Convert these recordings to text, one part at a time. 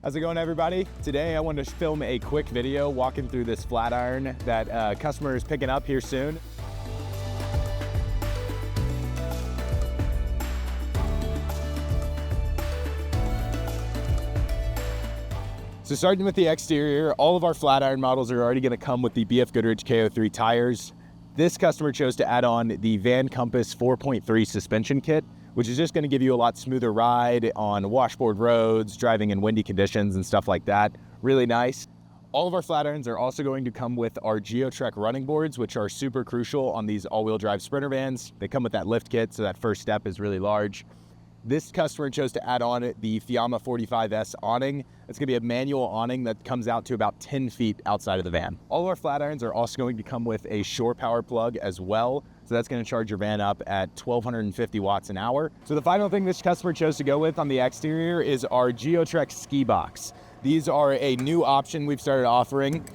How's it going, everybody? Today I wanted to film a quick video walking through this Flatiron that a customer is picking up here soon. So starting with the exterior, all of our Flatiron models are already going to come with the BFG KO3 tires. This customer chose to add on the Van Compass 4.3 suspension kit, which is just going to give you a lot smoother ride on washboard roads, driving in windy conditions and stuff like that. Really nice. All of our Flatirons are also going to come with our Geotrek running boards, which are super crucial on these all-wheel drive Sprinter vans. They come with that lift kit, so that first step is really large. This customer chose to add on the Fiamma 45S awning. It's gonna be a manual awning that comes out to about 10 feet outside of the van. All of our Flatirons are also going to come with a shore power plug as well. So that's gonna charge your van up at 1,250 watts an hour. So the final thing this customer chose to go with on the exterior is our Geotrek Ski Box. These are a new option we've started offering.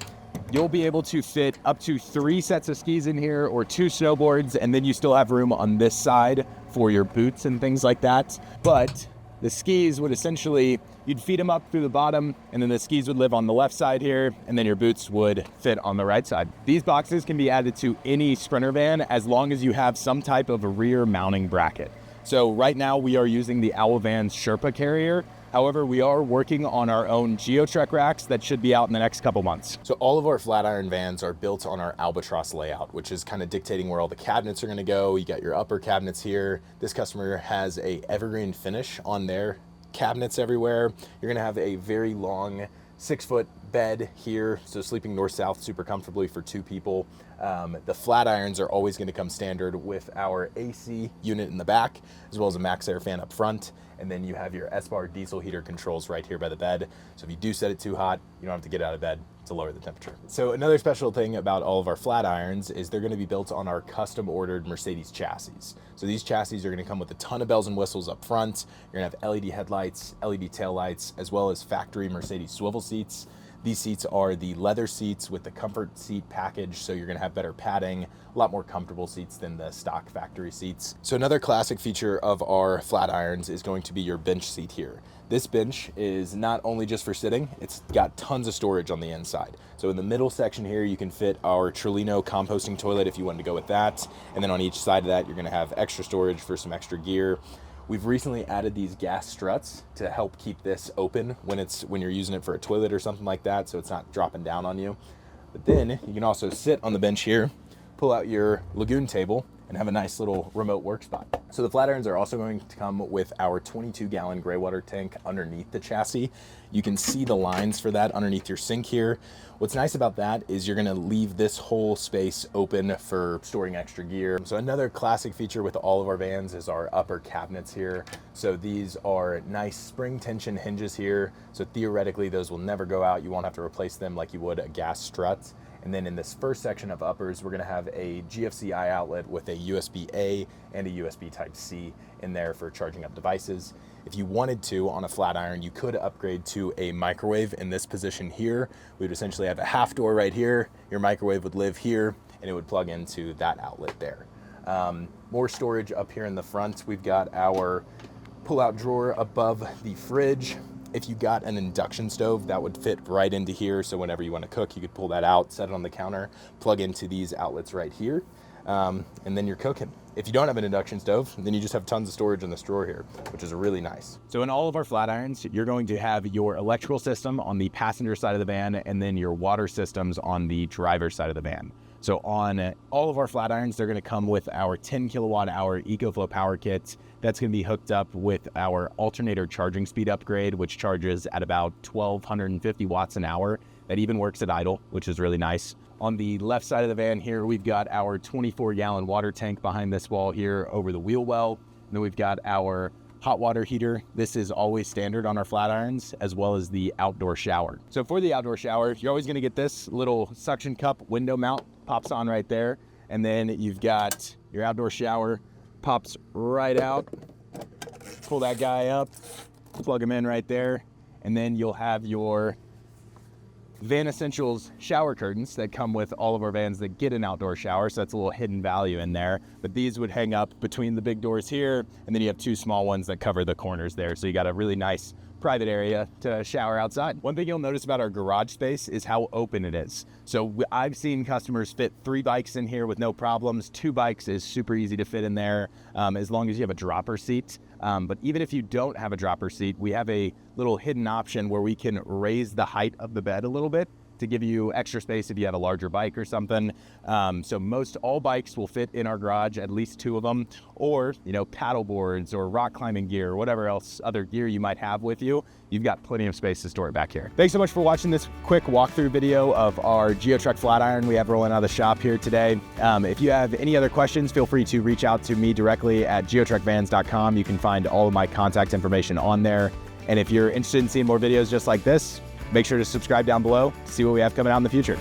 You'll be able to fit up to 3 sets of skis in here or 2 snowboards, and then you still have room on this side for your boots and things like that. But the skis would essentially, you'd feed them up through the bottom, and then the skis would live on the left side here, and then your boots would fit on the right side. These boxes can be added to any Sprinter van as long as you have some type of a rear mounting bracket. So right now we are using the Owl Vans Sherpa carrier. However, we are working on our own Geotrek racks that should be out in the next couple months. So all of our Flatiron vans are built on our Albatross layout, which is kind of dictating where all the cabinets are gonna go. You got your upper cabinets here. This customer has a evergreen finish on their cabinets everywhere. You're gonna have a very long 6-foot bed here, so sleeping north-south super comfortably for 2 people. The Flatirons are always gonna come standard with our AC unit in the back, as well as a max air fan up front. And then you have your S-Bar diesel heater controls right here by the bed. So if you do set it too hot, you don't have to get out of bed to lower the temperature. So another special thing about all of our Flatirons is they're gonna be built on our custom ordered Mercedes chassis. So these chassis are gonna come with a ton of bells and whistles up front. You're gonna have LED headlights, LED taillights, as well as factory Mercedes swivel seats. These seats are the leather seats with the comfort seat package, so you're gonna have better padding, a lot more comfortable seats than the stock factory seats. So another classic feature of our Flatirons is going to be your bench seat here. This bench is not only just for sitting, it's got tons of storage on the inside. So in the middle section here, you can fit our Trevor composting toilet if you wanted to go with that. And then on each side of that, you're gonna have extra storage for some extra gear. We've recently added these gas struts to help keep this open when you're using it for a toilet or something like that, so it's not dropping down on you. But then you can also sit on the bench here, pull out your lagoon table, and have a nice little remote work spot. So the Flatirons are also going to come with our 22-gallon gray water tank underneath the chassis. You can see the lines for that underneath your sink here. What's nice about that is you're gonna leave this whole space open for storing extra gear. So another classic feature with all of our vans is our upper cabinets here. So these are nice spring tension hinges here. So theoretically, those will never go out. You won't have to replace them like you would a gas strut. And then in this first section of uppers, we're gonna have a GFCI outlet with a USB-A and a USB Type-C in there for charging up devices. If you wanted to, on a Flatiron, you could upgrade to a microwave in this position here. We would essentially have a half door right here. Your microwave would live here, and it would plug into that outlet there. More storage up here in the front. We've got our pull-out drawer above the fridge. If you got an induction stove, that would fit right into here. So whenever you want to cook, you could pull that out, set it on the counter, plug into these outlets right here, and then you're cooking. If you don't have an induction stove, then you just have tons of storage in this drawer here, which is really nice. So in all of our Flatirons, you're going to have your electrical system on the passenger side of the van, and then your water systems on the driver's side of the van. So on all of our Flatirons, they're gonna come with our 10 kilowatt hour EcoFlow power kit. That's gonna be hooked up with our alternator charging speed upgrade, which charges at about 1,250 watts an hour. That even works at idle, which is really nice. On the left side of the van here, we've got our 24-gallon water tank behind this wall here over the wheel well. And then we've got our hot water heater. This is always standard on our Flatirons, as well as the outdoor shower. So for the outdoor shower, you're always gonna get this little suction cup window mount, pops on right there. And then you've got your outdoor shower, pops right out. Pull that guy up, plug him in right there. And then you'll have your Van Essentials shower curtains that come with all of our vans that get an outdoor shower, so that's a little hidden value in there. But these would hang up between the big doors here, and then you have 2 small ones that cover the corners there. So you got a really nice private area to shower outside. One thing you'll notice about our garage space is how open it is. So I've seen customers fit 3 bikes in here with no problems. 2 bikes is super easy to fit in there as long as you have a dropper seat. But even if you don't have a dropper seat, we have a little hidden option where we can raise the height of the bed a little bit to give you extra space if you have a larger bike or something. So most all bikes will fit in our garage, at least 2 of them, or paddle boards or rock climbing gear or whatever else other gear you might have with you. You've got plenty of space to store it back here. Thanks so much for watching this quick walkthrough video of our Geotrek Flatiron we have rolling out of the shop here today. If you have any other questions, feel free to reach out to me directly at geotrekvans.com. You can find all of my contact information on there. And if you're interested in seeing more videos just like this, make sure to subscribe down below to see what we have coming out in the future.